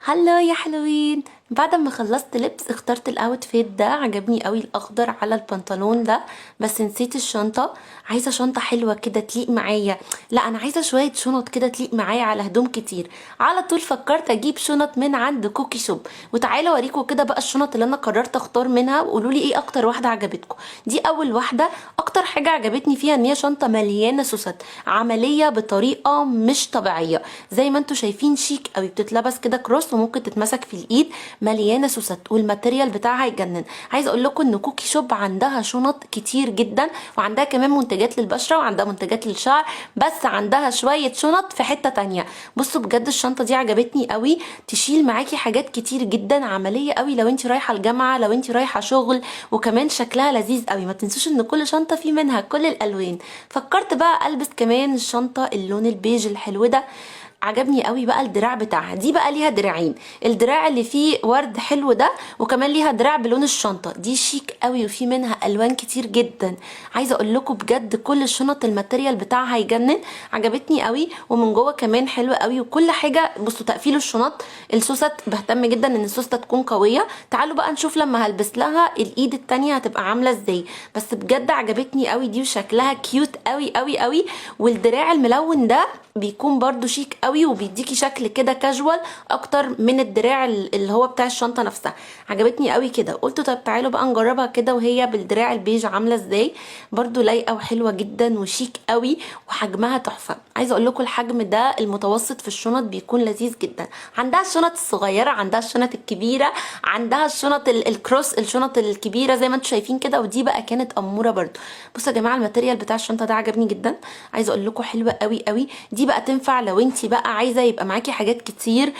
هلو يا حلوين. بعد ما خلصت لبس اخترت الاوتفيت ده، عجبني قوي الاخضر على البنطلون ده، بس نسيت الشنطة. عايزة شنطة حلوة كده تليق معايا. لا انا عايزة شوية شنط كده تليق معايا على هدوم كتير. على طول فكرت اجيب شنط من عند كوكي شوب، وتعالوا اوريكم كده بقى الشنط اللي انا قررت اختار منها، وقولوا لي ايه اكتر واحدة عجبتكم. دي اول واحدة. اكتر حاجة عجبتني فيها ان هي شنطة مليانة سوست عملية بطريقة مش طبيعية. زي ما انتوا شايفين شيك قوي، بتتلبس كده كروس وممكن تتمسك في الايد. مليانه سوست والماتيريال بتاعها يجنن. عايزه اقول لكم ان كوكي شوب عندها شنط كتير جدا، وعندها كمان منتجات للبشره وعندها منتجات للشعر، بس عندها شويه شنط في حته تانية. بصوا بجد الشنطه دي عجبتني قوي، تشيل معاكي حاجات كتير جدا، عمليه قوي لو انت رايحه الجامعه، لو انت رايحه شغل، وكمان شكلها لذيذ قوي. ما تنسوش ان كل شنطه في منها كل الالوان. فكرت بقى البس كمان الشنطه اللون البيج الحلو ده. عجبني قوي بقى الدراع بتاعها. دي بقى ليها دراعين، الدراع اللي فيه ورد حلو ده، وكمان ليها دراع بلون الشنطه دي شيك قوي، وفي منها الوان كتير جدا. عايزه اقول لكم بجد كل الشنط الماتيريال بتاعها يجنن. عجبتني قوي، ومن جوه كمان حلوه قوي وكل حاجه. بصوا تقفيل الشنط، السوست بهتم جدا ان السوسته تكون قويه. تعالوا بقى نشوف لما هلبس لها الايد التانية هتبقى عامله ازاي. بس بجد عجبتني قوي دي، وشكلها كيوت قوي قوي قوي. والدراع الملون ده بيكون برضو شيك قوي، وبيديكي شكل كده كاجوال اكتر من الدراع اللي هو بتاع الشنطه نفسها. عجبتني قوي كده. قلت طب تعالوا بقى نجربها كده وهي بالدراع البيج عامله ازاي. برضو لايقه وحلوه جدا وشيك قوي، وحجمها تحفه. عايزه اقول لكم الحجم ده المتوسط في الشنط بيكون لذيذ جدا. عندها الشنط الصغيره، عندها الشنط الكبيره، عندها الشنط الكروس، الشنط الكبيره زي ما انتم شايفين كده. ودي بقى كانت اموره برضو. بصوا يا جماعه الماتيريال بتاع الشنطه ده عجبني جدا. عايزه اقول لكم حلوه قوي قوي. دي بقى تنفع لو انت بقى عايزه يبقى معاكي حاجات كتير.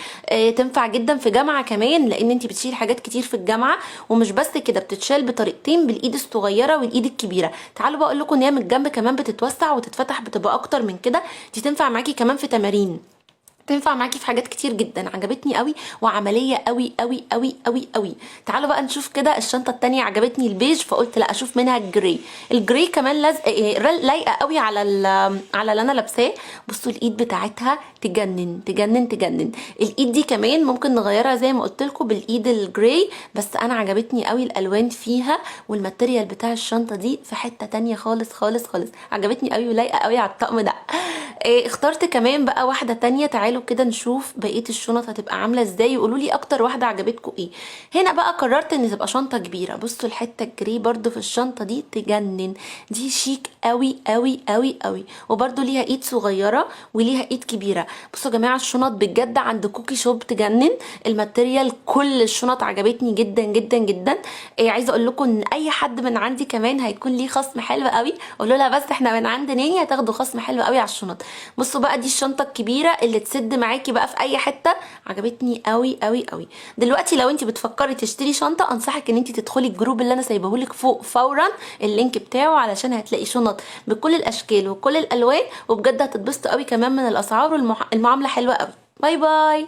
تنفع جدا في جامعه كمان، لان انت بتشيل حاجات كتير في الجامعه. ومش بس كده، بتتشال بطريقتين، بالايد الصغيره والايد الكبيره. تعالوا بقى اقول لكم ان هي من الجنب كمان بتتوسع وتتفتح، بتبقى اكتر من كده. دي تنفع معاكي كمان في تمارين، تنفع معاكي في حاجات كتير جدا. عجبتني قوي وعمليه قوي قوي قوي قوي قوي. تعالوا بقى نشوف كده الشنطه التانية. عجبتني البيج، فقلت لا اشوف منها الجري. الجري كمان لازق لايقه قوي على على اللي انا لابساه. بصوا الايد بتاعتها تجنن تجنن تجنن. الايد دي كمان ممكن نغيرها زي ما قلت لكم بالايد الجري، بس انا عجبتني قوي الالوان فيها، والماتيريال بتاع الشنطه دي في حته تانية خالص خالص خالص. عجبتني قوي ولايقه قوي على الطقم ده. اخترت كمان بقى واحده تانية. تعالوا كده نشوف بقيه الشنط هتبقى عامله ازاي، وقولوا لي اكتر واحده عجبتكم ايه. هنا بقى قررت ان تبقى شنطه كبيره. بصوا الحته الجري برضو في الشنطه دي تجنن. دي شيك قوي قوي قوي قوي، وبرضو ليها ايد صغيره وليها ايد كبيره. بصوا يا جماعه الشنط بجد عند كوكي شوب تجنن. الماتيريال كل الشنط عجبتني جدا جدا جدا. عايزه اقول لكم ان اي حد من عندي كمان هيكون ليه خصم حلو قوي. قولوا لها بس احنا من عند ناني هتاخدوا خصم حلو قوي على الشنط. بصوا بقى دي الشنطه الكبيره اللي تسد معاكي بقى في اي حته. عجبتني قوي قوي قوي. دلوقتي لو انت بتفكري تشتري شنطه، انصحك ان انت تدخلي الجروب اللي انا سايبهولك فوق فورا اللينك بتاعه، علشان هتلاقي شنط بكل الاشكال وكل الالوان، وبجد هتتبسطوا قوي كمان من الاسعار، والمعامله حلوه قوي. باي باي.